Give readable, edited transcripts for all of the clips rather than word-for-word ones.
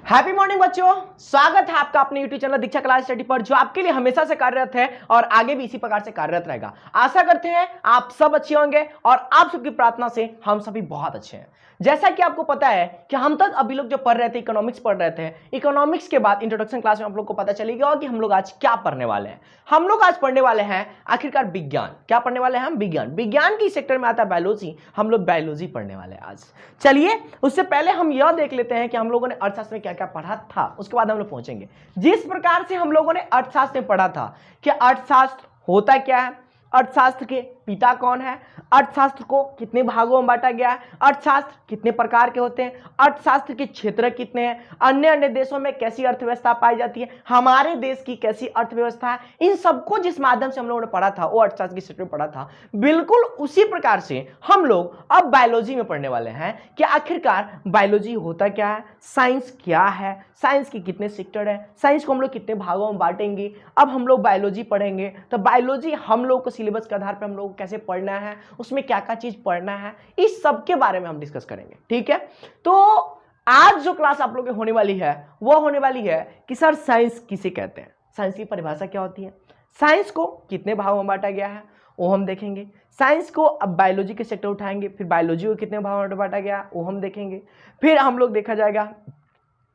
Happy morning बच्चों, स्वागत है आपका अपने यूट्यूब चैनल दीक्षा क्लास स्टडी पर, जो आपके लिए हमेशा से कार्यरत है और आगे भी इसी प्रकार से कार्यरत रहेगा। आशा करते हैं आप सब अच्छे होंगे और आप सबकी प्रार्थना से हम सभी बहुत अच्छे हैं। जैसा कि आपको पता है कि हम तक अभी लोग जो पढ़ रहे थे इकोनॉमिक्स पढ़ रहे थे। इकोनॉमिक्स के बाद इंट्रोडक्शन क्लास में हम लोग को पता चलेगा कि हम लोग आज क्या पढ़ने वाले हैं। हम लोग आज पढ़ने वाले हैं आखिरकार विज्ञान। क्या पढ़ने वाले हैं हम? विज्ञान। विज्ञान की सेक्टर में आता है बायोलॉजी, हम लोग बायोलॉजी पढ़ने वाले हैं आज। चलिए उससे पहले हम यह देख लेते हैं कि हम लोगों ने अर्थशास्त्र में क्या क्या पढ़ा था, उसके बाद हम लोग पहुंचेंगे। जिस प्रकार से हम लोगों ने अर्थशास्त्र में पढ़ा था कि अर्थशास्त्र होता क्या है, अर्थशास्त्र के पिता कौन है, अर्थशास्त्र को कितने भागों में बांटा गया है, अर्थशास्त्र कितने प्रकार के होते हैं, अर्थशास्त्र के क्षेत्र कितने हैं, अन्य अन्य देशों में कैसी अर्थव्यवस्था पाई जाती है, हमारे देश की कैसी अर्थव्यवस्था है, इन सबको जिस माध्यम से हम लोगों ने पढ़ा था वो अर्थशास्त्र के क्षेत्र में पढ़ा था। बिल्कुल उसी प्रकार से हम लोग अब बायोलॉजी में पढ़ने वाले हैं कि आखिरकार बायोलॉजी होता क्या है, साइंस क्या है, साइंस के कितने सेक्टर है, साइंस को हम लोग कितने भागों में बांटेंगे। अब हम लोग बायोलॉजी पढ़ेंगे तो बायोलॉजी हम लोग को सिलेबस के आधार पर हम लोग को कैसे पढ़ना है, उसमें क्या क्या चीज पढ़ना है, इस सब के बारे में हम डिस्कस करेंगे। ठीक है, तो आज जो क्लास आप लोगों की होने वाली है वो होने वाली है कि सर साइंस किसे कहते हैं, साइंस की परिभाषा क्या होती है, साइंस को कितने भागों में बांटा गया है वो हम देखेंगे। साइंस को अब बायोलॉजी के सेक्टर उठाएंगे, फिर बायोलॉजी को कितने भागों में बांटा गया वो हम देखेंगे। फिर हम लोग देखा जाएगा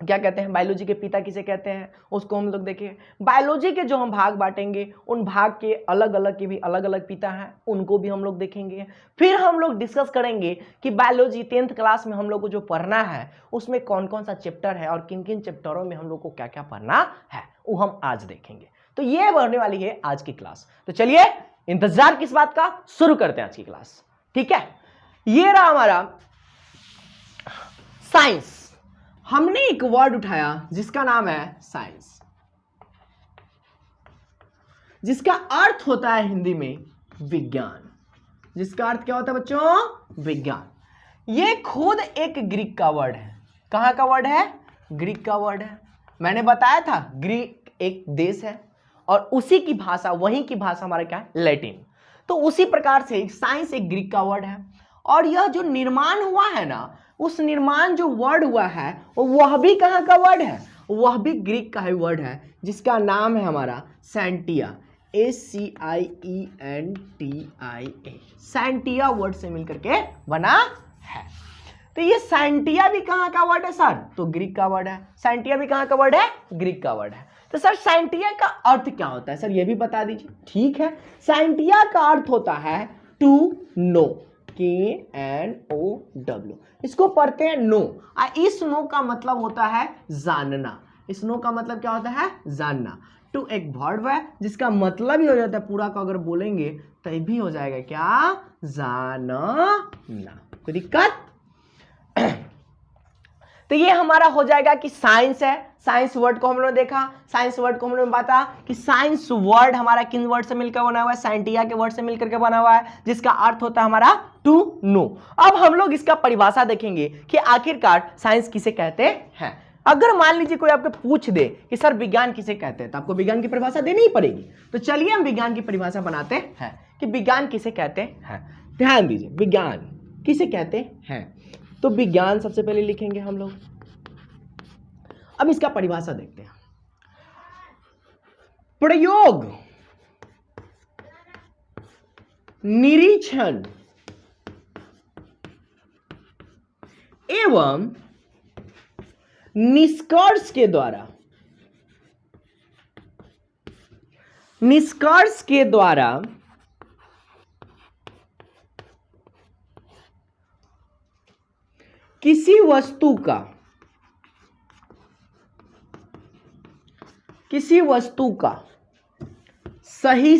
क्या कहते हैं, बायोलॉजी के पिता किसे कहते हैं उसको हम लोग देखें। बायोलॉजी के जो हम भाग बांटेंगे उन भाग के अलग अलग के भी अलग अलग पिता हैं, उनको भी हम लोग देखेंगे। फिर हम लोग डिस्कस करेंगे कि बायोलॉजी 10th क्लास में हम लोग को जो पढ़ना है उसमें कौन कौन सा चैप्टर है और किन किन चैप्टरों में हम लोग को क्या क्या पढ़ना है वो हम आज देखेंगे। तो ये बढ़ने वाली है आज की क्लास। तो चलिए इंतजार किस बात का, शुरू करते हैं आज की क्लास। ठीक है, ये रहा हमारा साइंस। हमने एक वर्ड उठाया जिसका नाम है साइंस, जिसका अर्थ होता है हिंदी में विज्ञान। जिसका अर्थ क्या होता है बच्चों? विज्ञान। ये खुद एक ग्रीक का वर्ड है। कहां का वर्ड है? ग्रीक का वर्ड है। मैंने बताया था ग्रीक एक देश है और उसी की भाषा, वहीं की भाषा हमारा क्या है? लैटिन। तो उसी प्रकार से साइंस एक ग्रीक का वर्ड है और यह जो निर्माण हुआ है ना, उस निर्माण जो वर्ड हुआ है वह भी कहां का वर्ड है? वह भी ग्रीक का ही वर्ड है, जिसका नाम है हमारा सैंटिया। SCIENTIA। सैंटिया वर्ड से मिलकर के बना है। तो ये सैंटिया भी कहां का वर्ड है सर? तो ग्रीक का वर्ड है। सैंटिया भी कहां का वर्ड है? ग्रीक का वर्ड है। तो सर सैंटिया का अर्थ क्या होता है सर, ये भी बता दीजिए। ठीक है, सैंटिया का अर्थ होता है टू नो, KNOW। इसको पढ़ते हैं नो। इस नो का मतलब होता है जानना। इस नो का मतलब क्या होता है? जानना। टू एक वर्ब है जिसका मतलब ही हो जाता है पूरा का, अगर बोलेंगे तो भी हो जाएगा क्या? जानना। कोई दिक्कत? तो ये हमारा हो जाएगा कि साइंस है। साइंस वर्ड को हम लोगों ने देखा, साइंस वर्ड को हम लोगों ने बाता कि साइंस वर्ड हमारा किन वर्ड से मिलकर बना हुआ है? साइंटिया के वर्ड से मिलकर के बना हुआ है, जिसका अर्थ होता है हमारा टू नो। अब हम लोग इसका परिभाषा देखेंगे कि आखिरकार साइंस किसे कहते हैं। अगर मान लीजिए कोई आपको पूछ दे कि सर विज्ञान किसे कहते हैं, तो आपको विज्ञान की परिभाषा देनी ही पड़ेगी। तो चलिए हम विज्ञान की परिभाषा बनाते हैं कि विज्ञान किसे कहते हैं। ध्यान दीजिए, विज्ञान किसे कहते हैं। तो विज्ञान सबसे पहले लिखेंगे हम लोग। अब इसका परिभाषा देखते हैं। प्रयोग, निरीक्षण एवं निष्कर्ष के द्वारा किसी वस्तु का सही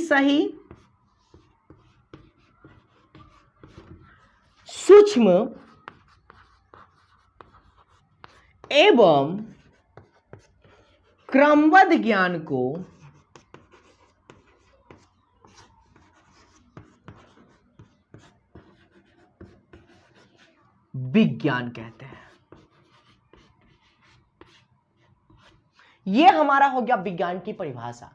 सूक्ष्म एवं क्रमबद्ध ज्ञान को विज्ञान कहते हैं। यह हमारा हो गया विज्ञान की परिभाषा।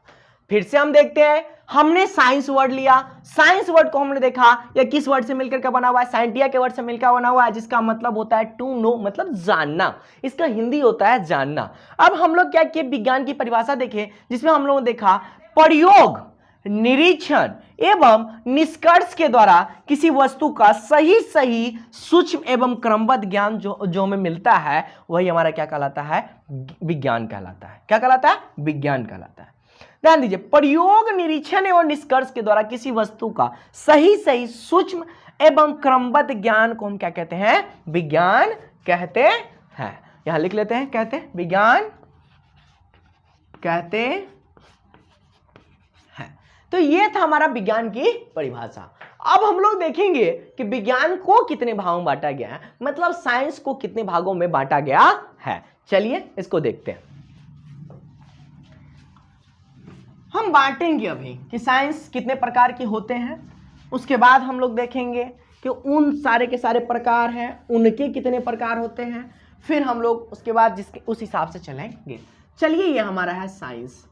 फिर से हम देखते हैं, हमने साइंस वर्ड लिया, साइंस वर्ड को हमने देखा या किस वर्ड से मिलकर के बना हुआ है, साइंटिया के वर्ड से मिलकर बना हुआ है, जिसका मतलब होता है टू नो, मतलब जानना। इसका हिंदी होता है जानना। अब हम लोग क्या किए, विज्ञान की परिभाषा देखें, जिसमें हम लोगों ने देखा प्रयोग, निरीक्षण एवं निष्कर्ष के द्वारा किसी वस्तु का सही सूक्ष्म एवं क्रमबद्ध ज्ञान जो हमें मिलता है, वही हमारा क्या कहलाता है, विज्ञान कहलाता है। क्या कहलाता है, विज्ञान कहलाता है। ध्यान दीजिए, प्रयोग, निरीक्षण एवं निष्कर्ष के द्वारा किसी वस्तु का सही सूक्ष्म एवं क्रमबद्ध ज्ञान को हम क्या कहते हैं, विज्ञान कहते हैं। यहां लिख लेते हैं, कहते हैं विज्ञान कहते हैं। तो ये था हमारा विज्ञान की परिभाषा। अब हम लोग देखेंगे कि विज्ञान को कितने भागों में बांटा गया है, मतलब साइंस को कितने भागों में बांटा गया है। चलिए इसको देखते हैं। हम बांटेंगे अभी कि साइंस कितने प्रकार के होते हैं, उसके बाद हम लोग देखेंगे कि उन सारे के सारे प्रकार हैं, उनके कितने प्रकार होते हैं, फिर हम लोग उसके बाद जिसके उस हिसाब से चलेंगे। चलिए, ये हमारा है साइंस।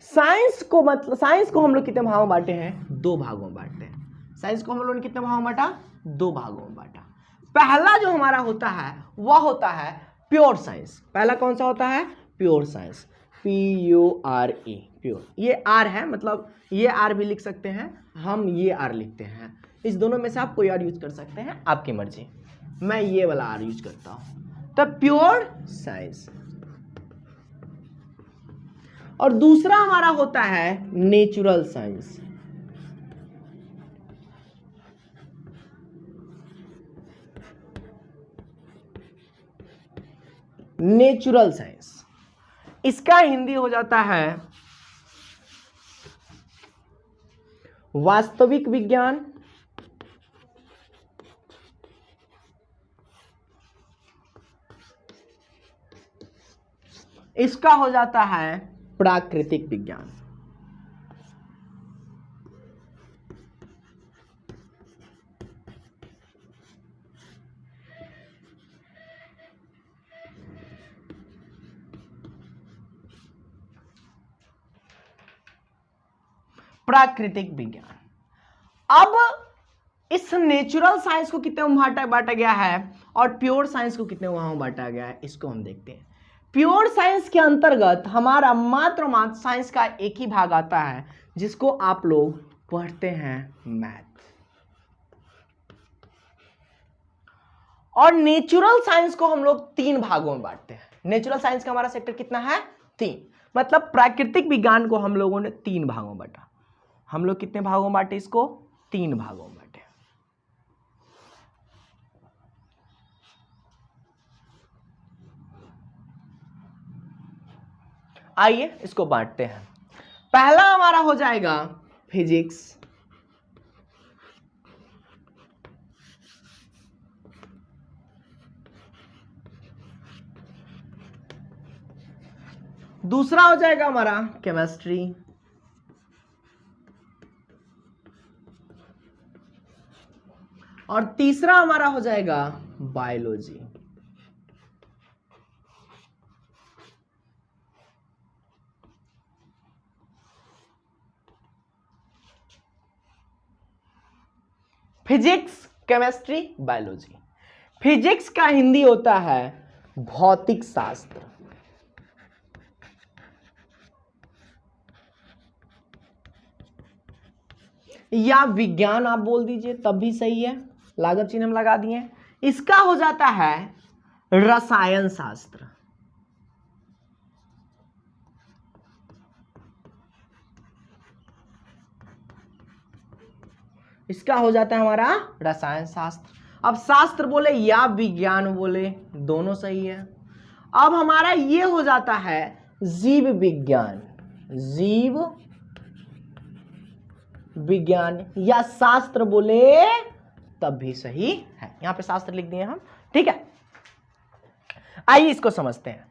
साइंस को हम लोग कितने भागों में बांटे हैं, दो भागों में बांटते हैं। साइंस को हम लोगों ने कितने भागों में बांटा, दो भागों में बांटा। पहला जो हमारा होता है वह होता है प्योर साइंस। पहला कौन सा होता है, प्योर साइंस, PURE, प्योर। ये आर है, मतलब ये आर भी लिख सकते हैं, हम ये आर लिखते हैं। इस दोनों में से आप कोई और यूज कर सकते हैं, आपकी मर्जी। मैं ये वाला आर यूज करता हूं। तब प्योर साइंस। और दूसरा हमारा होता है नेचुरल साइंस। नेचुरल साइंस, इसका हिंदी हो जाता है वास्तविक विज्ञान, इसका हो जाता है प्राकृतिक विज्ञान। प्राकृतिक विज्ञान। अब इस नेचुरल साइंस को कितने में बांटा गया है और प्योर साइंस को कितने में बांटा गया है, इसको हम देखते हैं। प्योर साइंस के अंतर्गत हमारा मात्र साइंस का एक ही भाग आता है, जिसको आप लोग पढ़ते हैं मैथ। और नेचुरल साइंस को हम लोग तीन भागों में बांटते हैं। नेचुरल साइंस का हमारा सेक्टर कितना है, 3। मतलब प्राकृतिक विज्ञान को हम लोगों ने 3 भागों में बांटा। हम लोग कितने भागों में बांटे इसको, 3 भागों में बांटे। आइए इसको बांटते हैं। पहला हमारा हो जाएगा फिजिक्स, दूसरा हो जाएगा हमारा केमिस्ट्री, और तीसरा हमारा हो जाएगा biology. Physics, chemistry, biology. Physics का हिंदी होता है भौतिक शास्त्र, या विज्ञान आप बोल दीजिए तब भी सही है, लागत चिन्ह हम लगा दिए। इसका हो जाता है रसायन शास्त्र। इसका हो जाता है हमारा रसायन शास्त्र। अब शास्त्र बोले या विज्ञान बोले, दोनों सही है। अब हमारा ये हो जाता है जीव विज्ञान, जीव विज्ञान या शास्त्र बोले तब भी सही है। यहां पे शास्त्र लिख दिए हम, ठीक है। आइए इसको समझते हैं।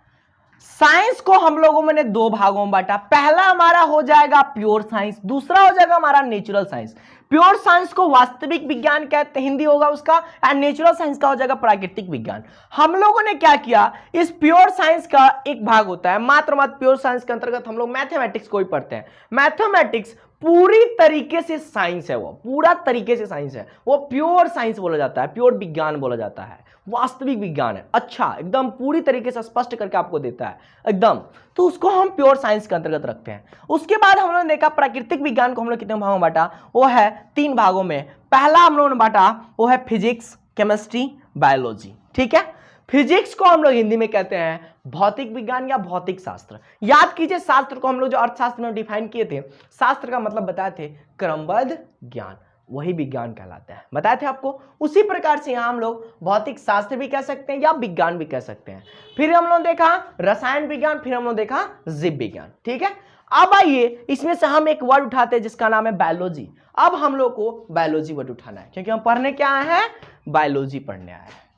साइंस को हम लोगों ने दो भागों में बांटा। पहला हमारा हो जाएगा प्योर साइंस, दूसरा हो जाएगा हमारा नेचुरल साइंस। प्योर साइंस को वास्तविक विज्ञान कहते हैं, हिंदी होगा उसका, एंड नेचुरल साइंस का हो जाएगा प्राकृतिक विज्ञान। हम लोगों ने क्या किया, इस प्योर साइंस का एक भाग होता है मात्र प्योर साइंस के अंतर्गत हम लोग मैथमेटिक्स को ही पढ़ते हैं। मैथमेटिक्स पूरी तरीके से साइंस है, वो पूरा तरीके से साइंस है, वो प्योर साइंस बोला जाता है, प्योर विज्ञान बोला जाता है, वास्तविक विज्ञान है। अच्छा, एकदम पूरी तरीके से स्पष्ट करके आपको देता है एकदम, तो उसको हम प्योर साइंस के अंतर्गत रखते हैं। उसके बाद हम लोगों ने देखा प्राकृतिक विज्ञान को हम लोग कितने भागों में बांटा, वो है 3 भागों में। पहला हम लोगों ने बांटा वो है फिजिक्स, केमिस्ट्री, बायोलॉजी। ठीक है, फिजिक्स को हम लोग हिंदी में कहते हैं भौतिक विज्ञान या भौतिक शास्त्र। याद कीजिए, शास्त्र को हम लोग जो अर्थशास्त्र में डिफाइन किए थे, शास्त्र का मतलब बताए थे क्रमबद्ध ज्ञान, वही विज्ञान कहलाता है, बताए थे आपको। उसी प्रकार से यहां हम लोग भौतिक शास्त्र भी कह सकते हैं या विज्ञान भी कह सकते हैं। फिर हम लोग देखा रसायन विज्ञान, फिर हम लोग देखा जीव विज्ञान। ठीक है, अब आइए इसमें से हम एक वर्ड उठाते हैं जिसका नाम है बायोलॉजी। अब हम लोग को बायोलॉजी वर्ड उठाना है क्योंकि हम पढ़ने क्या आए हैं, बायोलॉजी पढ़ने आए हैं।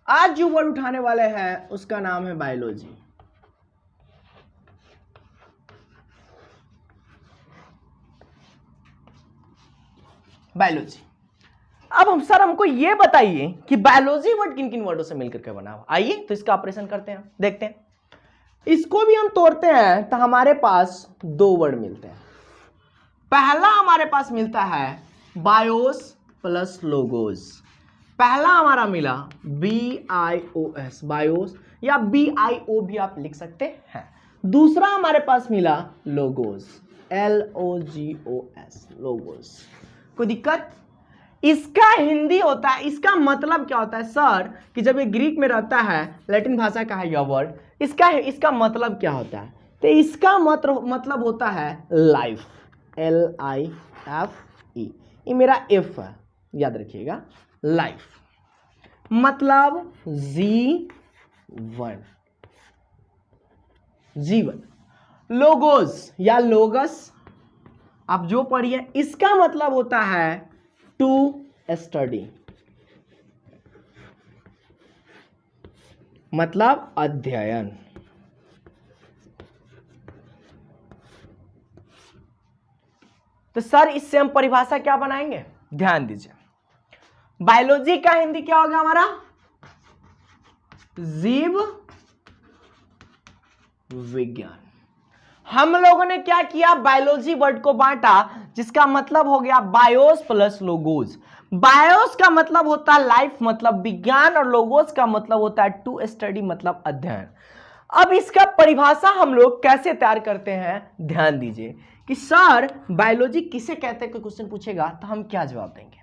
आज जो वर्ड उठाने वाले हैं उसका नाम है बायोलॉजी। बायोलॉजी। अब हम सर हमको ये बताइए कि बायोलॉजी वर्ड किन किन वर्डों से मिलकर के बना हुआ। आइए तो इसका ऑपरेशन करते हैं, देखते हैं। इसको भी हम तोड़ते हैं तो हमारे पास 2 वर्ड मिलते हैं। पहला हमारे पास मिलता है बायोस प्लस लोगोस। पहला हमारा मिला BIOS, बायोस, या BIO भी आप लिख सकते हैं। दूसरा हमारे पास मिला लोगोस, LOGOS, लोगोस। कोई दिक्कत? इसका हिंदी होता है, इसका मतलब क्या होता है सर, कि जब ये ग्रीक में रहता है, लैटिन भाषा का है यह वर्ड, इसका मतलब क्या होता है, तो इसका मतलब होता है लाइफ, LIFE। ये मेरा F है, याद रखिएगा, लाइफ मतलब जीवन, जीवन। लोगोस या लोगस आप जो पढ़िए, इसका मतलब होता है टू स्टडी, मतलब अध्ययन। तो सर इससे हम परिभाषा क्या बनाएंगे, ध्यान दीजिए। बायोलॉजी का हिंदी क्या होगा हमारा, जीव विज्ञान। हम लोगों ने क्या किया, बायोलॉजी वर्ड को बांटा, जिसका मतलब हो गया बायोस प्लस लोगोस। बायोस का मतलब होता है लाइफ, मतलब विज्ञान, और लोगोस का मतलब होता है टू स्टडी, मतलब अध्ययन। अब इसका परिभाषा हम लोग कैसे तैयार करते हैं, ध्यान दीजिए कि सर बायोलॉजी किसे कहते हैं, कोई क्वेश्चन पूछेगा तो हम क्या जवाब देंगे।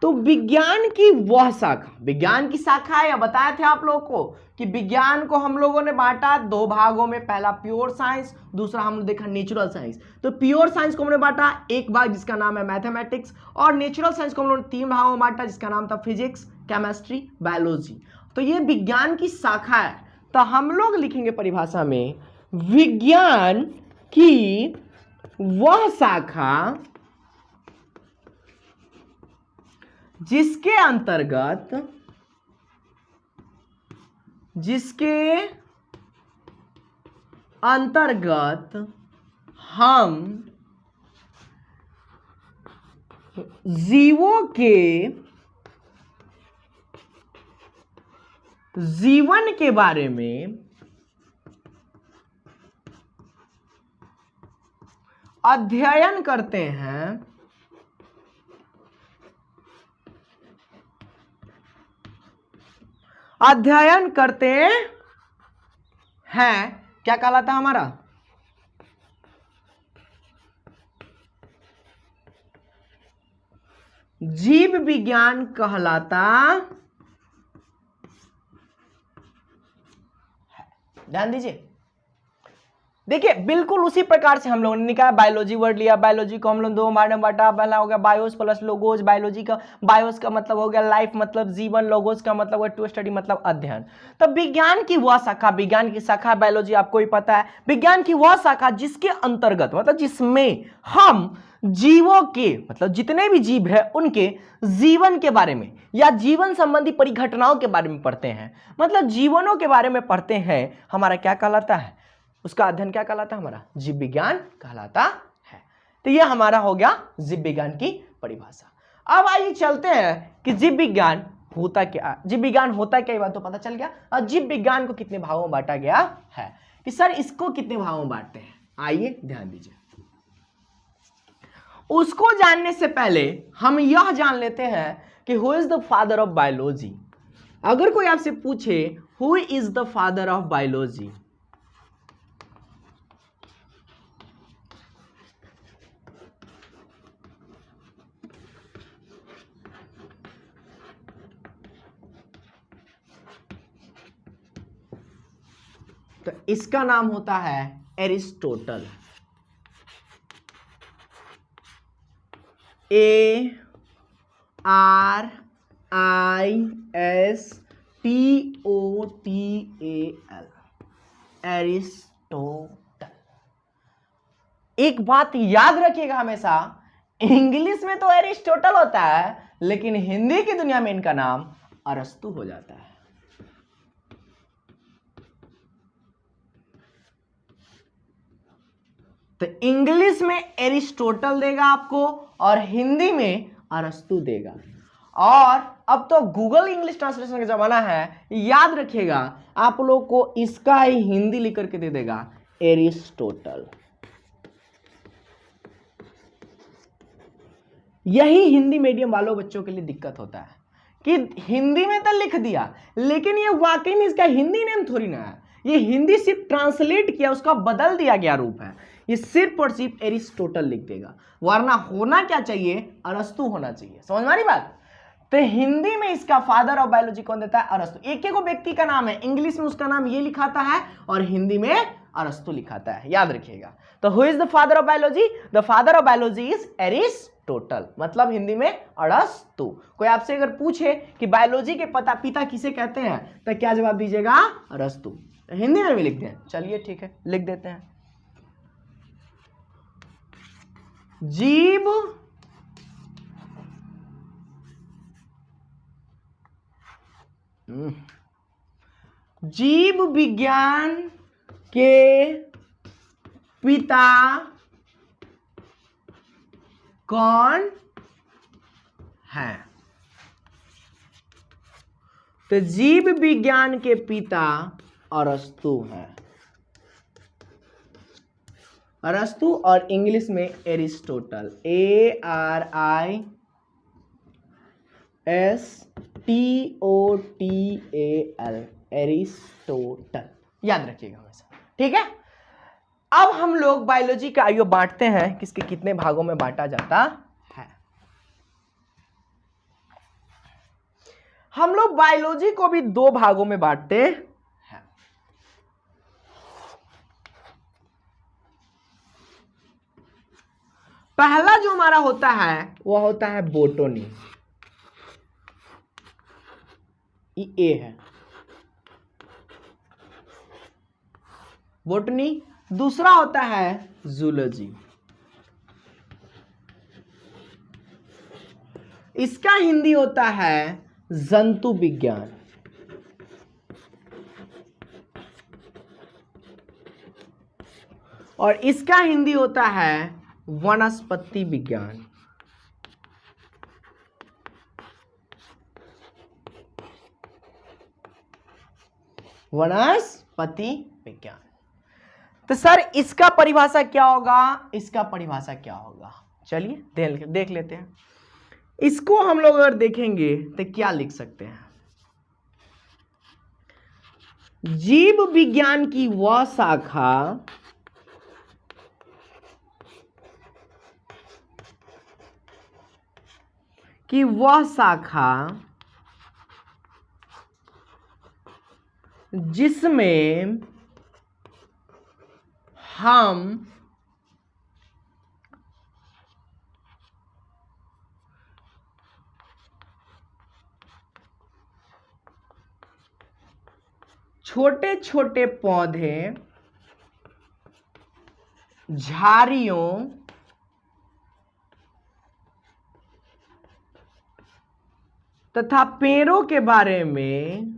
तो विज्ञान की वह शाखा, विज्ञान की शाखा है, बताए थे आप लोगों को कि विज्ञान को हम लोगों ने बांटा 2 भागों में। पहला प्योर साइंस, दूसरा हमने देखा नेचुरल साइंस। तो प्योर साइंस को हमने बांटा एक भाग जिसका नाम है मैथमेटिक्स, और नेचुरल साइंस को हम लोगों ने 3 भागों में बांटा जिसका नाम था फिजिक्स, केमिस्ट्री, बायोलॉजी। तो ये विज्ञान की शाखा है। तो हम लोग लिखेंगे परिभाषा में, विज्ञान की वह शाखा जिसके अंतर्गत हम जीवों के जीवन के बारे में अध्ययन करते हैं, अध्ययन करते हैं, क्या कहलाता है हमारा, जीव विज्ञान कहलाता है। ध्यान दीजिए, देखिए बिल्कुल उसी प्रकार से हम लोगों ने निकाला, बायोलॉजी वर्ड लिया, बायोलॉजी को हम लोग दो भाग में बांटा, पहला हो गया बायोस प्लस लोगोस, बायोलॉजी का बायोस का मतलब हो गया लाइफ मतलब जीवन, लोगोस का मतलब टू स्टडी मतलब अध्ययन। तो विज्ञान की वह शाखा, विज्ञान की शाखा बायोलॉजी आपको ही पता है, विज्ञान की वह शाखा जिसके अंतर्गत मतलब जिसमें हम जीवों के मतलब जितने भी जीव है उनके जीवन के बारे में या जीवन संबंधी परिघटनाओं के बारे में पढ़ते हैं, मतलब जीवनों के बारे में पढ़ते हैं, हमारा क्या कहलाता है, उसका अध्ययन क्या कहलाता है, हमारा जीव विज्ञान कहलाता है। तो यह हमारा हो गया जीव विज्ञान की परिभाषा। अब आइए चलते हैं कि जीव विज्ञान होता क्या, जीव विज्ञान होता क्या, ये बात तो पता चल गया। और जीव विज्ञान को कितने भागों में बांटा गया है कि सर इसको कितने भागों में बांटते हैं, आइए ध्यान दीजिए। उसको जानने से पहले हम यह जान लेते हैं कि who is the father of biology. अगर कोई आपसे पूछे who is the father of biology, तो इसका नाम होता है एरिस्टोटल, ARISTOTAL, एरिस्टोटल। एक बात याद रखिएगा हमेशा, इंग्लिश में तो एरिस्टोटल होता है लेकिन हिंदी की दुनिया में इनका नाम अरस्तु हो जाता है। तो इंग्लिश में एरिस्टोटल देगा आपको और हिंदी में अरस्तु देगा। और अब तो गूगल इंग्लिश ट्रांसलेशन का जमाना है, याद रखिएगा आप लोग को इसका ही हिंदी लिख करके दे देगा एरिस्टोटल। यही हिंदी मीडियम वालों बच्चों के लिए दिक्कत होता है कि हिंदी में तो लिख दिया लेकिन ये वाकई में इसका हिंदी नेम थोड़ी ना है, ये हिंदी सिर्फ ट्रांसलेट किया, उसका बदल दिया गया रूप है, ये सिर्फ और सिर्फ एरिस्टोटल लिख देगा, वरना होना क्या चाहिए, अरस्तु होना चाहिए। समझ में आ रही बात। तो हिंदी में इसका फादर ऑफ बायोलॉजी कौन देता है, अरस्तु। एक एक व्यक्ति का नाम है, इंग्लिश में उसका नाम ये लिखाता है और हिंदी में अरस्तु लिखाता है, याद रखिएगा। तो who is the father of biology, the father of biology is Aristotle, मतलब हिंदी में अरस्तु। कोई आपसे अगर पूछे कि बायोलॉजी के पिता किसे कहते हैं तो क्या जवाब दीजिएगा, अरस्तु। हिंदी में भी लिख दें, चलिए ठीक है लिख देते हैं। जीव विज्ञान के पिता कौन है, तो जीव विज्ञान के पिता अरस्तु हैं, अरस्तु और इंग्लिश में एरिस्टोटल, ARISTOTAL, एरिस्टोटल, याद रखिएगा हमेशा, ठीक है। अब हम लोग बायोलॉजी का आइयो बांटते हैं, किसके कितने भागों में बांटा जाता है। हम लोग बायोलॉजी को भी दो भागों में बांटते हैं। पहला जो हमारा होता है वह होता है बोटनी, ये है बोटनी। दूसरा होता है जूलॉजी, इसका हिंदी होता है जंतु विज्ञान। और इसका हिंदी होता है वनस्पति विज्ञान। वनस्पति विज्ञान। तो सर इसका परिभाषा क्या होगा, इसका परिभाषा क्या होगा, चलिए देख लेते हैं। इसको हम लोग अगर देखेंगे तो क्या लिख सकते हैं, जीव विज्ञान की वह शाखा जिसमें हम छोटे छोटे पौधे, झाड़ियों तथा पेड़ों के बारे में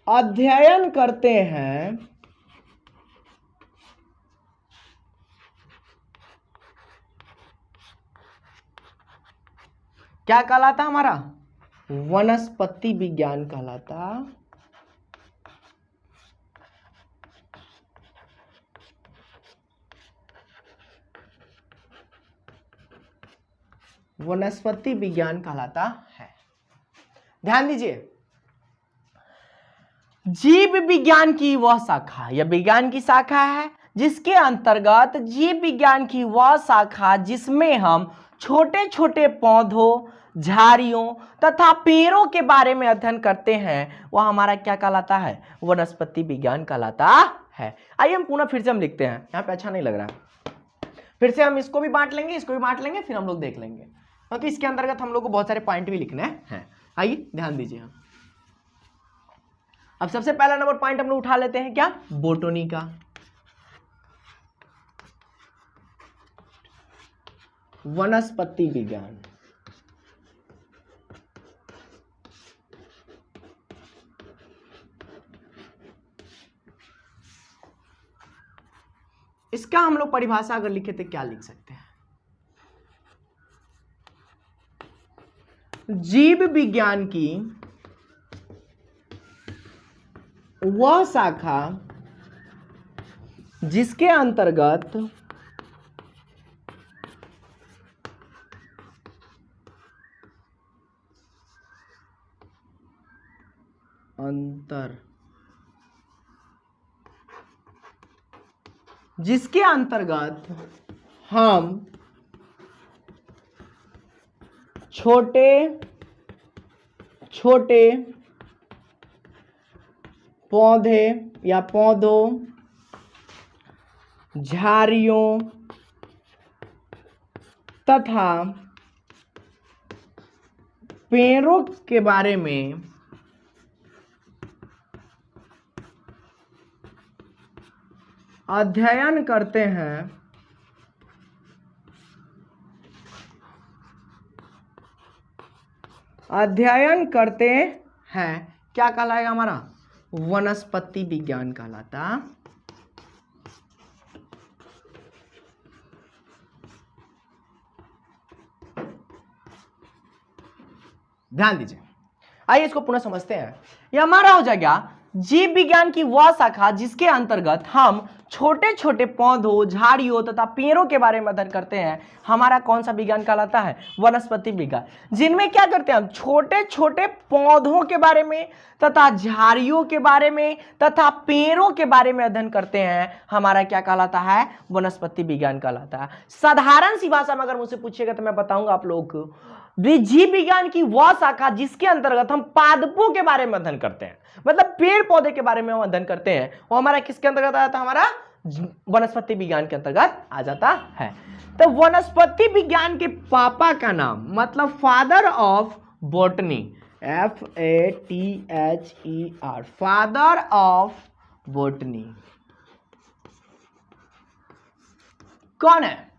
अध्ययन करते हैं, क्या कहलाता हमारा? वनस्पति विज्ञान कहलाता। वनस्पति विज्ञान कहलाता है। ध्यान दीजिए, जीव विज्ञान की वह शाखा या विज्ञान की शाखा है जिसके अंतर्गत जीव विज्ञान की वह शाखा जिसमें हम छोटे छोटे पौधों, झाड़ियों तथा पेड़ों के बारे में अध्ययन करते हैं, वह हमारा क्या कहलाता है? वनस्पति विज्ञान कहलाता है। आइए हम पुनः फिर से हम लिखते हैं, यहाँ पे अच्छा नहीं लग रहा है। फिर से हम इसको भी बांट लेंगे, इसको भी बांट लेंगे, फिर हम लोग देख लेंगे, क्योंकि इसके अंतर्गत हम लोग को बहुत सारे पॉइंट भी लिखने हैं। आइए ध्यान दीजिए। अब सबसे पहला नंबर पॉइंट हम लोग उठा लेते हैं, क्या? बोटनी का। वनस्पति विज्ञान। इसका हम लोग परिभाषा अगर लिखे तो क्या लिख सकते हैं? जीव विज्ञान की वह शाखा जिसके अंतर्गत हम छोटे छोटे पौधे या पौधों, झाड़ियों तथा पेड़ों के बारे में अध्ययन करते हैं, क्या कहलाएगा हमारा? वनस्पति विज्ञान कहलाता। ध्यान दीजिए, आइए इसको पुनः समझते हैं। यह हमारा हो जाएगा जीव विज्ञान की वह शाखा जिसके अंतर्गत हम छोटे छोटे पौधों, झाड़ियों तथा पेड़ों के बारे में अध्ययन करते हैं, हमारा कौन सा विज्ञान कहलाता है? वनस्पति विज्ञान। जिनमें क्या करते हैं हम? छोटे छोटे पौधों के बारे में तथा झाड़ियों के बारे में तथा पेड़ों के बारे में अध्ययन करते हैं, हमारा क्या कहलाता है? वनस्पति विज्ञान कहलाता है। साधारण सी भाषा में अगर मुझसे पूछिएगा तो मैं बताऊंगा आप लोगों को, जीव विज्ञान की वह शाखा जिसके अंतर्गत हम पादपों के बारे में अध्ययन करते हैं, मतलब पेड़ पौधे के बारे में हम अध्ययन करते हैं, वो हमारा किसके अंतर्गत आता है? हमारा वनस्पति विज्ञान के अंतर्गत आ जाता है। तो वनस्पति विज्ञान के पापा का नाम, मतलब father of botany, FATHER, father of botany कौन है?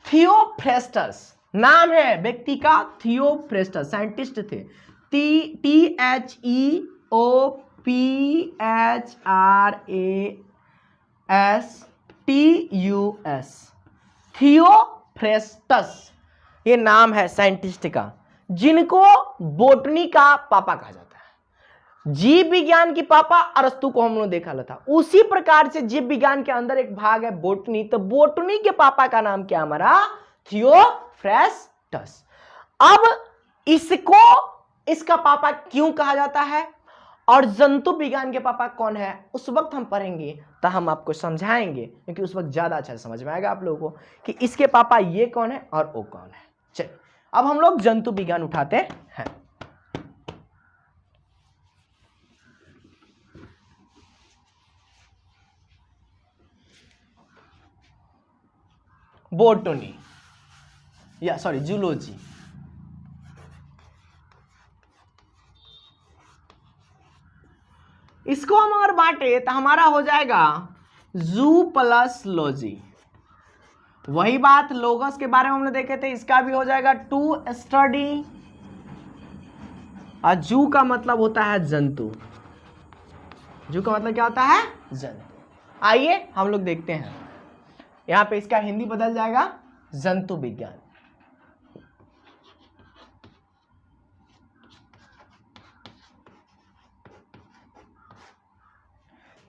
थियोफ्रेस्टस नाम है व्यक्ति का, थियोफ्रेस्टस साइंटिस्ट थे। THEOPHRASTUS, थियोफ्रेस्टस ये नाम है साइंटिस्ट का, जिनको बोटनी का पापा कहा जाता है। जीव विज्ञान की पापा अरस्तु को हम लोग देखा था। उसी प्रकार से जीव विज्ञान के अंदर एक भाग है बोटनी, तो बोटनी के पापा का नाम क्या हमारा? थियोफ्रेस्टस। अब इसका पापा क्यों कहा जाता है और जंतु विज्ञान के पापा कौन है, उस वक्त हम पढ़ेंगे तो हम आपको समझाएंगे, क्योंकि उस वक्त ज्यादा अच्छा समझ में आएगा आप लोगों को कि इसके पापा ये कौन है और वो कौन है। चलिए अब हम लोग जंतु विज्ञान उठाते हैं। बोटनी या सॉरी जूलॉजी। इसको हम अगर बांटे तो हमारा हो जाएगा जू प्लस लॉजी। वही बात लोगस के बारे में हमने देखे थे, इसका भी हो जाएगा टू स्टडी। और जू का मतलब होता है जंतु। जू का मतलब क्या होता है? जंतु। आइए हम लोग देखते हैं, यहां पे इसका हिंदी बदल जाएगा जंतु विज्ञान।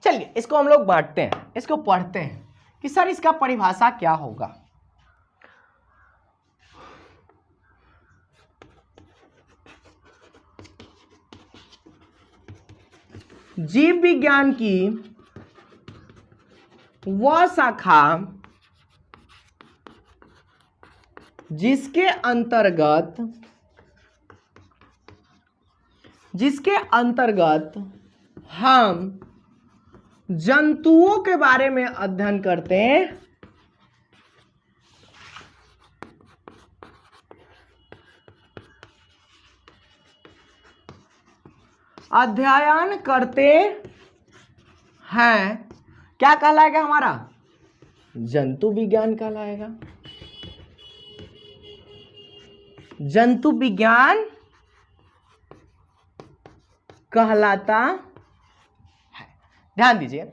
चलिए इसको हम लोग बांटते हैं, इसको पढ़ते हैं कि सर इसका परिभाषा क्या होगा। जीव विज्ञान की वह शाखा जिसके अंतर्गत हम जंतुओं के बारे में अध्ययन करते हैं, क्या कहलाएगा हमारा? जंतु विज्ञान कहलाएगा। जंतु विज्ञान कहलाता है। ध्यान दीजिए,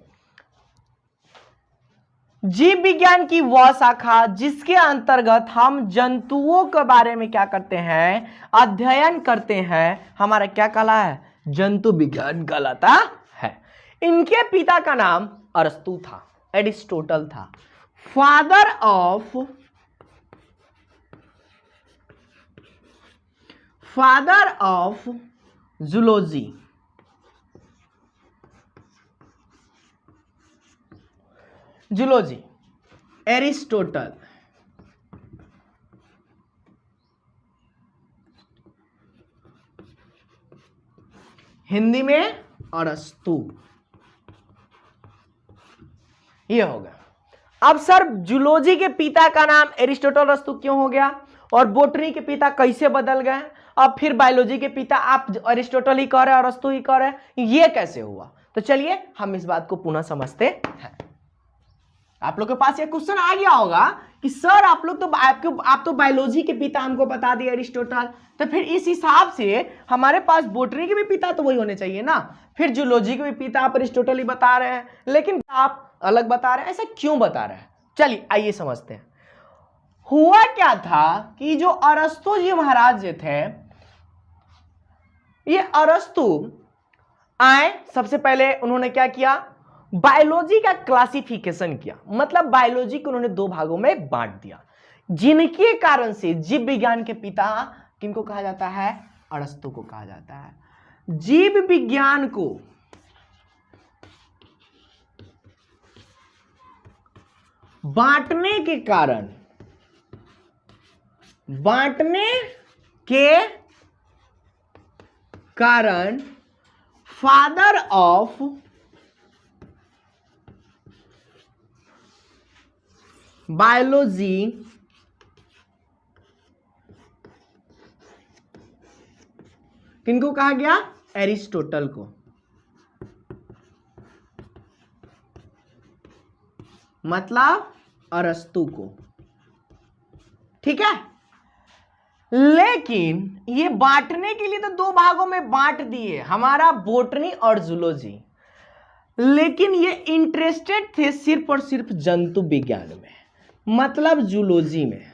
जीव विज्ञान की वह शाखा जिसके अंतर्गत हम जंतुओं के बारे में क्या करते हैं? अध्ययन करते हैं, हमारा क्या कहला है? जंतु विज्ञान कहलाता है। इनके पिता का नाम अरस्तु था, एरिस्टोटल था, father of zoology. Zoology Aristotle. Hindi में अरस्तु, ये होगा। अब सर जूलॉजी के पिता का नाम एरिस्टोटल अरस्तु क्यों हो गया, और बोटनी के पिता कैसे बदल गए, अब फिर बायोलॉजी के पिता आप एरिस्टोटल ही कह रहे हैं, अरस्तु ही कह रहे हैं, ये कैसे हुआ? तो चलिए हम इस बात को पुनः समझते हैं। आप लोग के पास ये क्वेश्चन आ गया होगा कि सर आप तो बायोलॉजी के पिता हमको बता दिए एरिस्टोटल, तो फिर इस हिसाब से हमारे पास बोटनी के भी पिता तो वही होने चाहिए ना, फिर जूलॉजी के भी पिता आप एरिस्टोटल ही बता रहे हैं, लेकिन आप अलग बता रहे हैं, ऐसा क्यों बता रहे हैं? चलिए आइए समझते हैं। हुआ क्या था कि जो अरस्तु जी महाराज जो थे, ये अरस्तु आए, सबसे पहले उन्होंने क्या किया? बायोलॉजी का क्लासिफिकेशन किया, मतलब बायोलॉजी को उन्होंने दो भागों में बांट दिया, जिनके कारण से जीव विज्ञान के पिता किनको कहा जाता है? अरस्तु को कहा जाता है। जीव विज्ञान को बांटने के कारण फादर ऑफ बायोलॉजी किनको कहा गया? एरिस्टोटल को। मतलब अरस्तु को, ठीक है। लेकिन ये बांटने के लिए तो दो भागों में बांट दिए, हमारा बोटनी और जूलॉजी, लेकिन ये इंटरेस्टेड थे सिर्फ और सिर्फ जंतु विज्ञान में, मतलब जूलॉजी में।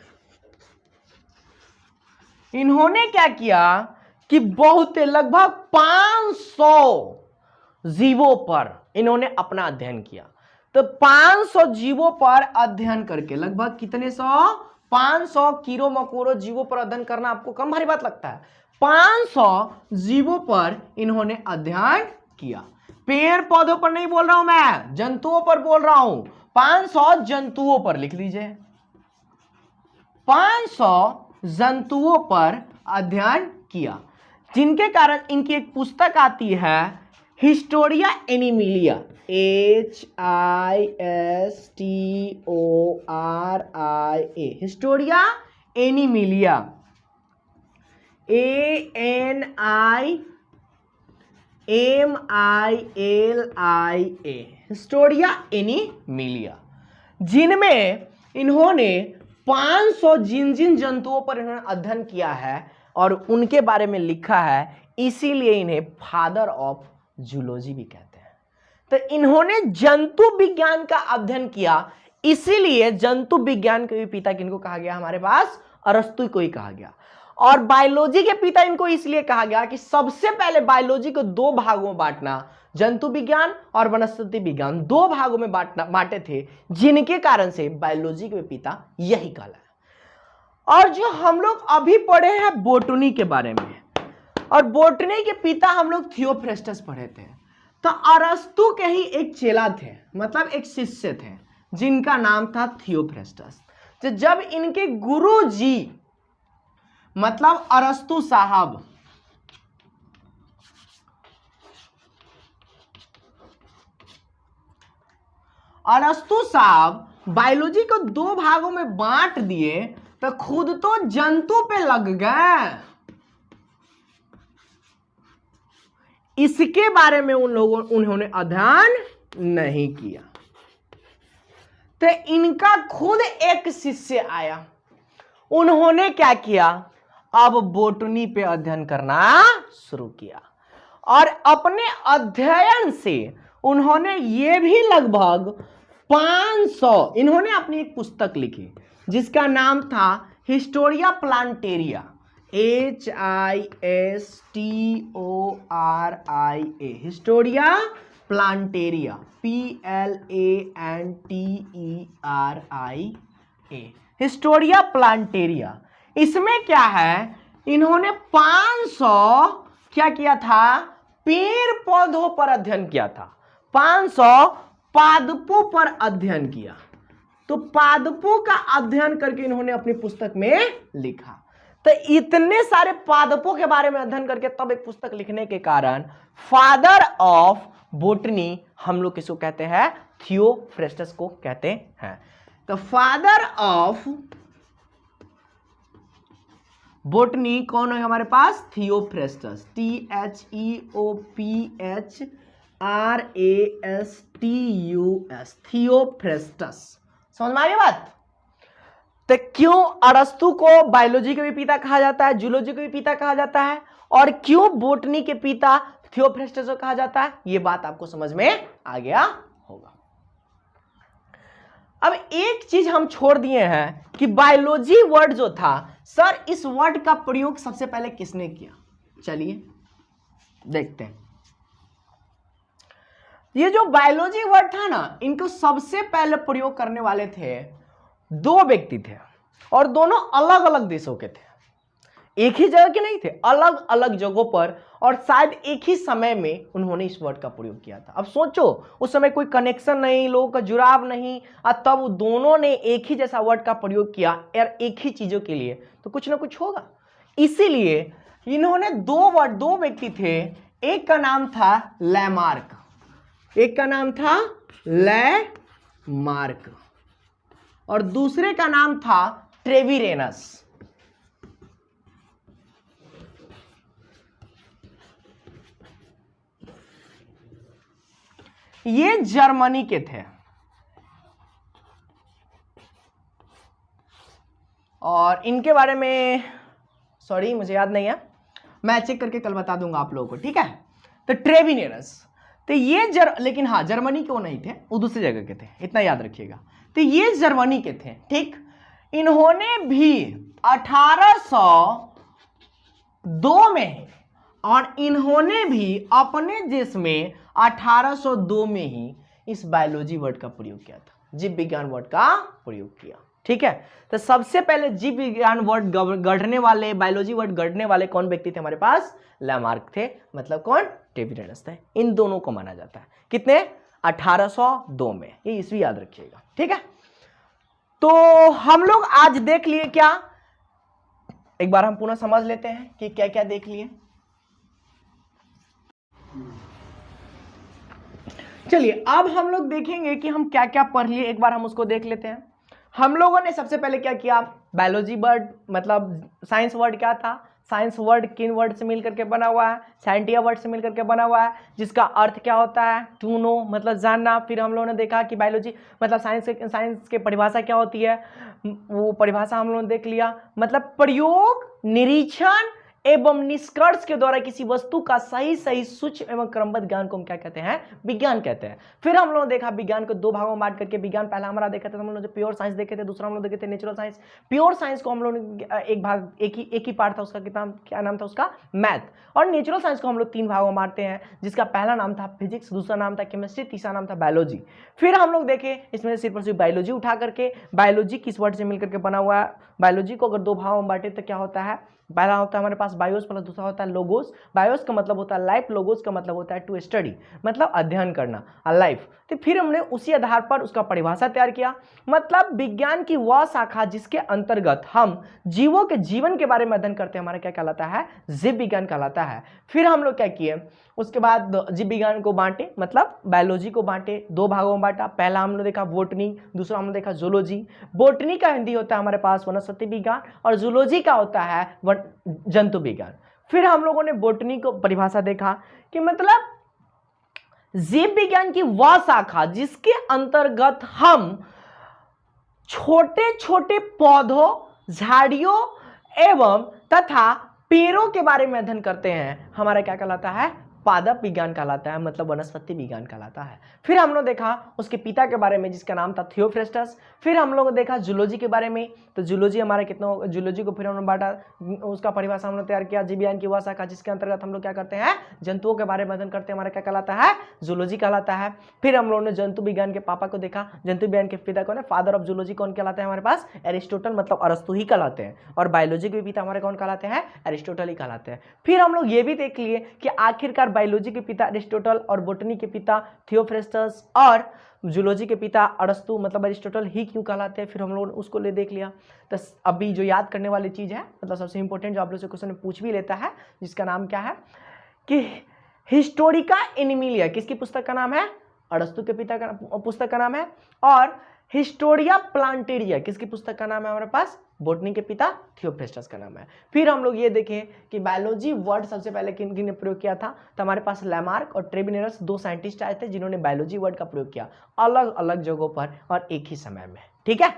इन्होंने क्या किया कि बहुत लगभग 500 जीवों पर इन्होंने अपना अध्ययन किया। तो 500 जीवों पर अध्ययन करके लगभग कितने 500 कीड़ों मकोड़ों जीवों पर अध्ययन करना आपको कम भारी बात लगता है? 500 जीवों पर इन्होंने अध्ययन किया। पेड़ पौधों पर नहीं बोल रहा हूं मैं, जंतुओं पर बोल रहा हूं। 500 जंतुओं पर लिख लीजिए, 500 जंतुओं पर अध्ययन किया, जिनके कारण इनकी एक पुस्तक आती है Historia Animilia, HISTORIA, Historia Animilia, ANIMILIA, Historia Animilia, जिनमें इन्होंने 500 जिन जंतुओं पर इन्होंने अध्ययन किया है और उनके बारे में लिखा है, इसीलिए इन्हें फादर ऑफ जूलॉजी भी कहते हैं। तो इन्होंने जंतु विज्ञान का अध्ययन किया, इसीलिए जंतु विज्ञान के पिता किनको कहा गया, हमारे पास अरस्तु को ही कहा गया। और बायोलॉजी के पिता इनको इसलिए कहा गया कि सबसे पहले बायोलॉजी को दो भागों में बांटना, जंतु विज्ञान और वनस्पति विज्ञान, दो भागों में बांटे थे, जिनके कारण से बायोलॉजी के पिता यही कहलाया। और जो हम लोग अभी पढ़े हैं बोटनी के बारे में, और बोटनी के पिता हम लोग थियोफ्रेस्टस पढ़े थे। तो अरस्तु के ही एक चेला थे, मतलब एक शिष्य थे, जिनका नाम था थियोफ्रेस्टस। तो जब इनके गुरु जी मतलब अरस्तु साहब बायोलॉजी को दो भागों में बांट दिए, तो खुद तो जंतु पे लग गए, इसके बारे में उन्होंने अध्ययन नहीं किया। तो इनका खुद एक शिष्य आया, उन्होंने क्या किया, अब बोटनी पे अध्ययन करना शुरू किया। और अपने अध्ययन से उन्होंने ये भी लगभग 500 इन्होंने अपनी एक पुस्तक लिखी, जिसका नाम था Historia Planteria, HISTORIA, Historia Planteria, PLANTERIA, Historia Planteria. इसमें क्या है, इन्होंने 500 क्या किया था, पेड़ पौधों पर अध्ययन किया था, 500 पादपों पर अध्ययन किया। तो पादपों का अध्ययन करके इन्होंने अपनी पुस्तक में लिखा। तो इतने सारे पादपों के बारे में अध्ययन करके तब एक पुस्तक लिखने के कारण फादर ऑफ बोटनी हम लोग किसको कहते हैं, थियोफ्रेस्टस को कहते हैं। तो फादर ऑफ बोटनी कौन है हमारे पास, थियोफ्रेस्टस, THEOPHRASTUS, थियोफ्रेस्टस। समझ में आ गई बात। तो क्यों अरस्तु को बायोलॉजी के भी पिता कहा जाता है, जूलॉजी के भी पिता कहा जाता है, और क्यों बोटनी के पिता थियोफ्रेस्टस को कहा जाता है, यह बात आपको समझ में आ गया होगा। अब एक चीज हम छोड़ दिए हैं कि बायोलॉजी वर्ड जो था, सर इस वर्ड का प्रयोग सबसे पहले किसने किया, चलिए देखते हैं। ये जो बायोलॉजी वर्ड था ना, इनको सबसे पहले प्रयोग करने वाले थे दो व्यक्ति थे, और दोनों अलग अलग देशों के थे, एक ही जगह के नहीं थे, अलग अलग जगहों पर, और शायद एक ही समय में उन्होंने इस वर्ड का प्रयोग किया था। अब सोचो, उस समय कोई कनेक्शन नहीं, लोगों का जुड़ाव नहीं, और तब दोनों ने एक ही जैसा वर्ड का प्रयोग किया यार, एक ही चीजों के लिए, तो कुछ ना कुछ होगा। इसीलिए इन्होंने दो व्यक्ति थे, एक का नाम था लैमार्क, एक का नाम था लैमार्क, और दूसरे का नाम था ट्रेविरेनस। ये जर्मनी के थे, और इनके बारे में सॉरी मुझे याद नहीं है, मैं चेक करके कल बता दूंगा आप लोगों को, ठीक है। तो ट्रेविरेनस, तो ये लेकिन हाँ जर्मनी के वो नहीं थे, वो दूसरी जगह के थे, इतना याद रखिएगा। तो ये जर्मनी के थे, ठीक। इन्होंने भी 1802 में, और इन्होंने भी अपने देश में 1802 में ही इस बायोलॉजी वर्ड का प्रयोग किया था, जीव विज्ञान वर्ड का प्रयोग किया, ठीक है। तो सबसे पहले जीव विज्ञान वर्ड गढ़ने वाले, बायोलॉजी वर्ड गढ़ने वाले कौन व्यक्ति थे हमारे पास, लैमार्क थे, मतलब कौन, ट्रेविरेनस थे। इन दोनों को माना जाता है, कितने, 1802 में, ये ईस्वी याद रखिएगा, ठीक है। तो हम लोग आज देख लिए क्या, एक बार हम पुनः समझ लेते हैं कि क्या क्या देख लिए। चलिए अब हम लोग देखेंगे कि हम क्या क्या पढ़ लिए, एक बार हम उसको देख लेते हैं। हम लोगों ने सबसे पहले क्या किया, बायोलॉजी वर्ड मतलब साइंस वर्ड क्या था, साइंस वर्ड किन वर्ड से मिलकर के बना हुआ है, साइंटिया वर्ड से मिलकर के बना हुआ है, जिसका अर्थ क्या होता है, टू नो मतलब जानना। फिर हम लोगों ने देखा कि बायोलॉजी मतलब साइंस के परिभाषा क्या होती है, वो परिभाषा हम लोगों ने देख लिया, मतलब प्रयोग, निरीक्षण एवं निष्कर्ष के द्वारा किसी वस्तु का सही सही सूक्ष्म एवं क्रमबद्ध ज्ञान को हम क्या कहते हैं, विज्ञान कहते हैं। फिर हम लोगों ने देखा विज्ञान को दो भागों में बांट करके, विज्ञान पहला हमारा देखा था हम लोग जो प्योर साइंस देखे थे, दूसरा हम लोग देखे थे नेचुरल साइंस। प्योर साइंस को हम लोग एक भाग एक ही पार्ट था उसका, क्या नाम था उसका, मैथ। और नेचुरल साइंस को हम लोग तीन भागों में बांटते हैं, जिसका पहला नाम था फिजिक्स, दूसरा नाम था केमिस्ट्री, तीसरा नाम था बायोलॉजी। फिर हम लोग देखे इसमें सिर्फ और सिर्फ बायोलॉजी उठा करके, बायोलॉजी किस वर्ड से मिलकर के बना हुआ है। बायोलॉजी को अगर दो भागों में बांटे तो क्या होता है, पहला होता है हमारे पास बायोस प्लस दूसरा होता है लोगोस। बायोस का मतलब होता है लाइफ, लोगोस का मतलब होता है टू स्टडी, मतलब अध्ययन करना, लाइफ। तो फिर हमने उसी आधार पर उसका परिभाषा तैयार किया, मतलब विज्ञान की वह शाखा जिसके अंतर्गत हम जीवों के जीवन के बारे में अध्ययन करते हैं, हमारा क्या कहलाता है, जीव विज्ञान कहलाता है। फिर हम लोग क्या किए, उसके बाद जीव विज्ञान को बांटे, मतलब बायोलॉजी को बांटे, दो भागों में बांटा। पहला हमने देखा बोटनी, दूसरा हमने देखा जूलॉजी। बोटनी का हिंदी होता है हमारे पास वनस्पति विज्ञान, और जूलॉजी का होता है जंतु विज्ञान। फिर हम लोगों ने बोटनी को परिभाषा देखा कि मतलब जीव विज्ञान की वह शाखा जिसके अंतर्गत हम छोटे छोटे पौधों, झाड़ियों एवं तथा पेड़ों के बारे में अध्ययन करते हैं, हमारा क्या कहलाता है, पादप विज्ञान कहलाता है, मतलब वनस्पति विज्ञान कहलाता है। फिर हम लोग देखा उसके पिता के बारे में जिसका नाम था थियोफ्रेस्टस। फिर हम लोग देखा जूलॉजी के बारे में, तो जूलॉजी हमारा कितना, जूलॉजी को फिर हमने बांटा, उसका परिभाषा हमने तैयार किया, जीव विज्ञान की वह शाखा जिसके अंतर्गत हम लोग क्या करते हैं, जंतुओं के बारे में अध्ययन करते हैं, हमारा क्या कहलाता है, जूलॉजी कहलाता है। फिर हम लोगों ने जंतु विज्ञान के पापा को देखा, जंतु विज्ञान के पिता कौन है, फादर ऑफ जूलॉजी कौन कहलाते हैं हमारे पास, एरिस्टोटल, मतलब अरस्तु ही कहलाते हैं। और बायोलॉजी के पिता हमारे कौन कहलाते हैं, एरिस्टोटल ही कहलाते हैं। फिर हम लोग ये भी देख लिए कि आखिरकार बायोलॉजी के पिता एरिस्टोटल और बोटनी के पिता थियोफ्रेस्टस और जूलॉजी के पिता अरस्तु मतलब एरिस्टोटल ही क्यों कहलाते हैं, फिर हम लोगों ने उसको ले देख लिया। तो अभी जो याद करने वाली चीज है, मतलब सबसे इंपॉर्टेंट जो आप लोग से क्वेश्चन पूछ भी लेता है, जिसका नाम क्या है कि हिस्टोरिका एनिमिलिया किसकी पुस्तक का नाम है, अरस्तु के पिता का पुस्तक का नाम है। और हिस्टोरिया प्लांटेरिया किसकी पुस्तक का नाम है हमारे पास, बोटनी के पिता थियोफ्रेस्टस का नाम है। फिर हम लोग ये देखें कि बायोलॉजी वर्ड सबसे पहले किन किन ने प्रयोग किया था, तो हमारे पास लैमार्क और ट्रेबिनेरस दो साइंटिस्ट आए थे जिन्होंने बायोलॉजी वर्ड का प्रयोग किया अलग अलग जगहों पर और एक ही समय में। ठीक है,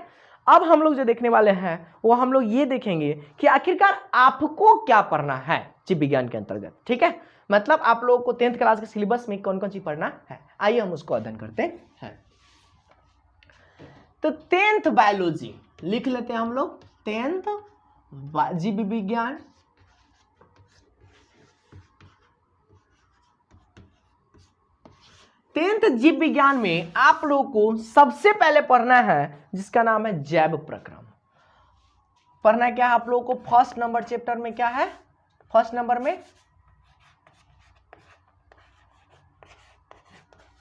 अब हम लोग जो देखने वाले हैं वो हम लोग ये देखेंगे कि आखिरकार आपको क्या पढ़ना है जीव विज्ञान के अंतर्गत। ठीक है, मतलब आप लोगों को 10th क्लास के सिलेबस में कौन कौन चीज पढ़ना है, आइए हम उसको अध्ययन करते हैं। तो 10th बायोलॉजी लिख लेते हैं हम लोग, 10th जीव विज्ञान, जीव विज्ञान में आप लोगों को सबसे पहले पढ़ना है जिसका नाम है जैव प्रक्रम। पढ़ना क्या है आप लोगों को, फर्स्ट नंबर चैप्टर में क्या है, फर्स्ट नंबर में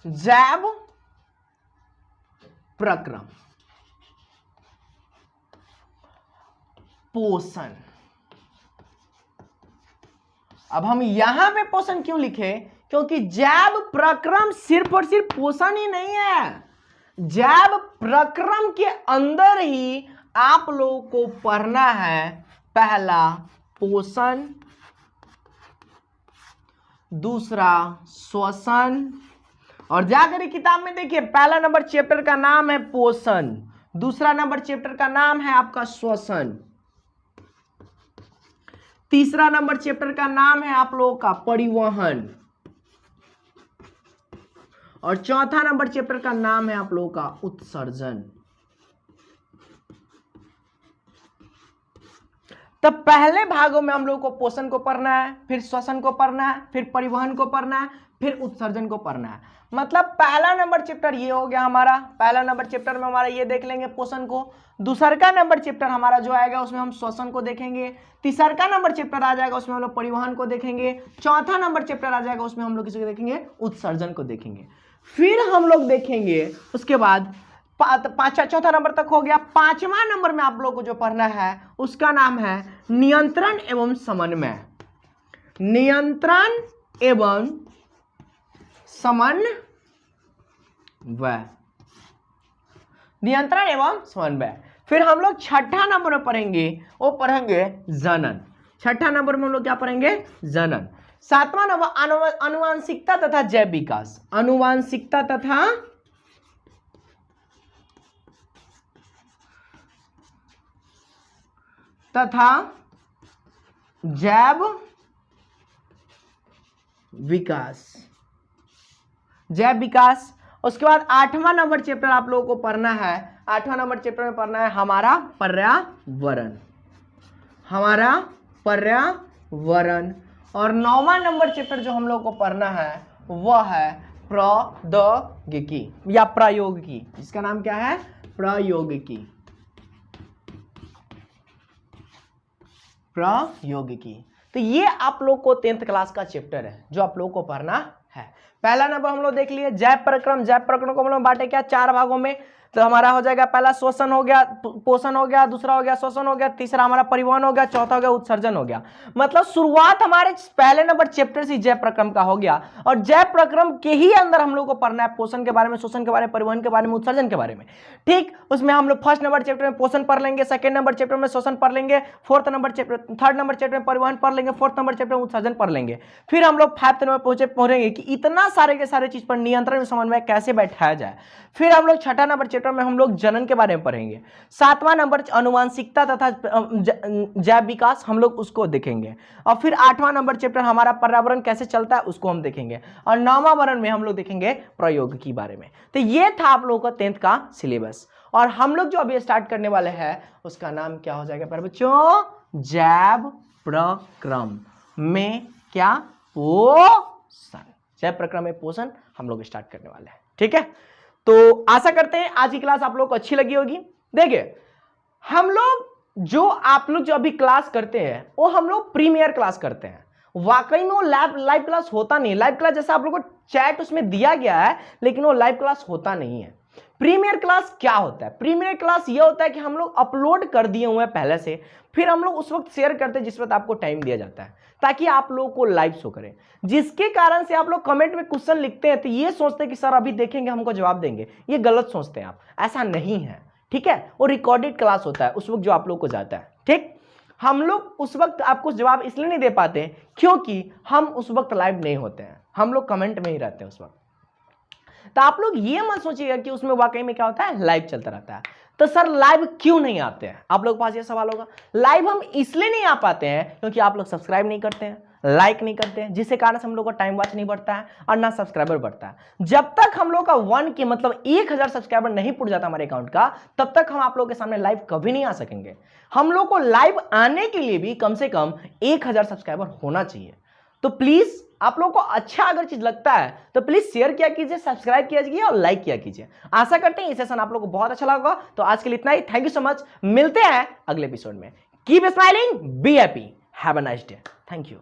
जैव प्रक्रम, पोषण। अब हम यहां पे पोषण क्यों लिखे, क्योंकि जैव प्रक्रम सिर्फ और सिर्फ पोषण ही नहीं है, जैव प्रक्रम के अंदर ही आप लोगों को पढ़ना है पहला पोषण, दूसरा श्वसन। और जाकर किताब में देखिए पहला नंबर चैप्टर का नाम है पोषण, दूसरा नंबर चैप्टर का नाम है आपका श्वसन, तीसरा नंबर चैप्टर का नाम है आप लोगों का परिवहन, और चौथा नंबर चैप्टर का नाम है आप लोगों का उत्सर्जन। तब पहले भागों में हम लोगों को पोषण को पढ़ना है, फिर श्वसन को पढ़ना है, फिर परिवहन को पढ़ना है, फिर उत्सर्जन को पढ़ना है। मतलब पहला नंबर चैप्टर ये हो गया हमारा, पहला नंबर चैप्टर में हमारा ये देख लेंगे पोषण को, दूसरा का नंबर चैप्टर हमारा जो आएगा उसमें हम श्वसन को देखेंगे, तीसरा का नंबर चैप्टर आ जाएगा उसमें हम लोग परिवहन को देखेंगे, चौथा नंबर चैप्टर आ जाएगा उसमें हम लोग किसी को देखेंगे, उत्सर्जन को देखेंगे। फिर हम लोग देखेंगे उसके बाद चौथा नंबर तक हो गया, पांचवा नंबर में आप लोग को जो पढ़ना है उसका नाम है नियंत्रण एवं समन्वय, नियंत्रण एवं समन्वय। समन्वय, नियंत्रण एवं समन्वय। फिर हम लोग छठा नंबर में पढ़ेंगे, वो पढ़ेंगे जनन। छठा नंबर में हम लोग क्या पढ़ेंगे? जनन। सातवां नंबर आनुवांशिकता तथा जैव विकास। आनुवांशिकता तथा जैव विकास, जैव विकास। उसके बाद 8वां नंबर चैप्टर आप लोगों को पढ़ना है। 8वां नंबर चैप्टर में पढ़ना है हमारा पर्यावरण, हमारा पर्यावरण। और 9वां नंबर चैप्टर जो हम लोग को पढ़ना है वह है प्रौद्योगिकी या प्रौद्योगिकी, जिसका नाम क्या है? प्रौद्योगिकी, प्रौद्योगिकी। तो ये आप लोग को 10th क्लास का चैप्टर है जो आप लोग को पढ़ना है। पहला नंबर हम लोग देख लिए जैव प्रक्रम। जैव प्रक्रम को हम लोग बांटे क्या? 4 भागों में। तो हमारा हो जाएगा पहला श्वसन हो गया, पोषण हो गया, दूसरा हो गया श्वसन हो गया, तीसरा हमारा परिवहन हो गया, चौथा हो गया उत्सर्जन हो गया। मतलब शुरुआत हमारे पहले नंबर चैप्टर से जैव प्रक्रम का हो गया। और जैव प्रक्रम के ही अंदर हम लोग को पढ़ना है पोषण के बारे में, श्वसन के बारे में, परिवहन के बारे में, उत्सर्जन के बारे में। ठीक, उसमें हम लोग फर्स्ट नंबर चैप्टर में पोषण पढ़ लेंगे, सेकंड नंबर चैप्टर में श्वसन पढ़ लेंगे, थर्ड नंबर चैप्टर में परिवहन पढ़ लेंगे, फोर्थ नंबर चैप्टर में उत्सर्जन पढ़ लेंगे। फिर हम लोग 5th नंबर पहुंचेंगे कि इतना सारे के सारे चीज पर नियंत्रण समन्वय कैसे बैठाया जाए। फिर हम लोग 6ठा नंबर चैप्टर में हम लोग जनन के बारे में पढ़ेंगे। 7वां नंबर आनुवांशिकता तथा जैव विकास हम लोग उसको देखेंगे। और फिर 8वां नंबर चैप्टर हमारा पर्यावरण कैसे चलता है उसको हम देखेंगे। और 9वां वर्ण में हम लोग देखेंगे प्रयोग के बारे में। तो ये था आप लोगों का 10th का सिलेबस। और हम लोग जो अभी स्टार्ट करने वाले हैं उसका नाम क्या हो जाएगा पर बच्चों? जैव प्रक्रम में क्या? पोषण। जैव प्रक्रम में पोषण हम लोग स्टार्ट करने वाले हैं। ठीक है, तो आशा करते हैं आज की क्लास आप लोग को अच्छी लगी होगी। देखिए, हम लोग जो आप लोग जो अभी क्लास करते हैं वो हम लोग प्रीमियर क्लास करते हैं। वाकई में वो लाइव क्लास होता नहीं। लाइव क्लास जैसा आप लोग को चैट उसमें दिया गया है, लेकिन वो लाइव क्लास होता नहीं है। प्रीमियर क्लास क्या होता है? प्रीमियर क्लास ये होता है कि हम लोग अपलोड कर दिए हुए हैं पहले से, फिर हम लोग उस वक्त शेयर करते हैं जिस वक्त आपको टाइम दिया जाता है, ताकि आप लोगों को लाइव शो करें। जिसके कारण से आप लोग कमेंट में क्वेश्चन लिखते हैं तो ये सोचते हैं कि सर अभी देखेंगे हमको जवाब देंगे। ये गलत सोचते हैं आप, ऐसा नहीं है। ठीक है, वो रिकॉर्डेड क्लास होता है उस वक्त जो आप लोग को जाता है। ठीक, हम लोग उस वक्त आपको जवाब इसलिए नहीं दे पाते क्योंकि हम उस वक्त लाइव नहीं होते हैं, हम लोग कमेंट में ही रहते हैं उस वक्त। तो आप लोग ये मत सोचिएगा कि उसमें वाकई में क्या होता है, लाइव चलता रहता है। तो सर लाइव क्यों नहीं आते हैं? आप लोग के पास ये सवाल होगा। लाइव हम इसलिए नहीं आ पाते हैं क्योंकि आप लोग सब्सक्राइब नहीं करते हैं, लाइक नहीं करते हैं, जिसके कारण से हम लोग का टाइम वॉच नहीं बढ़ता है और ना सब्सक्राइबर बढ़ता है। जब तक हम लोग का 1 के मतलब 1000 सब्सक्राइबर नहीं पुट जाता हमारे अकाउंट का, तब तक हम आप लोगों के सामने लाइव कभी नहीं आ सकेंगे। हम लोग को लाइव आने के लिए भी कम से कम 1000 सब्सक्राइबर होना चाहिए। तो प्लीज आप लोगों को अच्छा अगर चीज लगता है तो प्लीज शेयर किया कीजिए, सब्सक्राइब किया कीजिए और लाइक किया कीजिए। आशा करते हैं ये सेशन आप लोगों को बहुत अच्छा लगा। तो आज के लिए इतना ही। Thank you so much. मिलते हैं अगले एपिसोड में। Keep smiling, be happy, have a nice day. Thank you.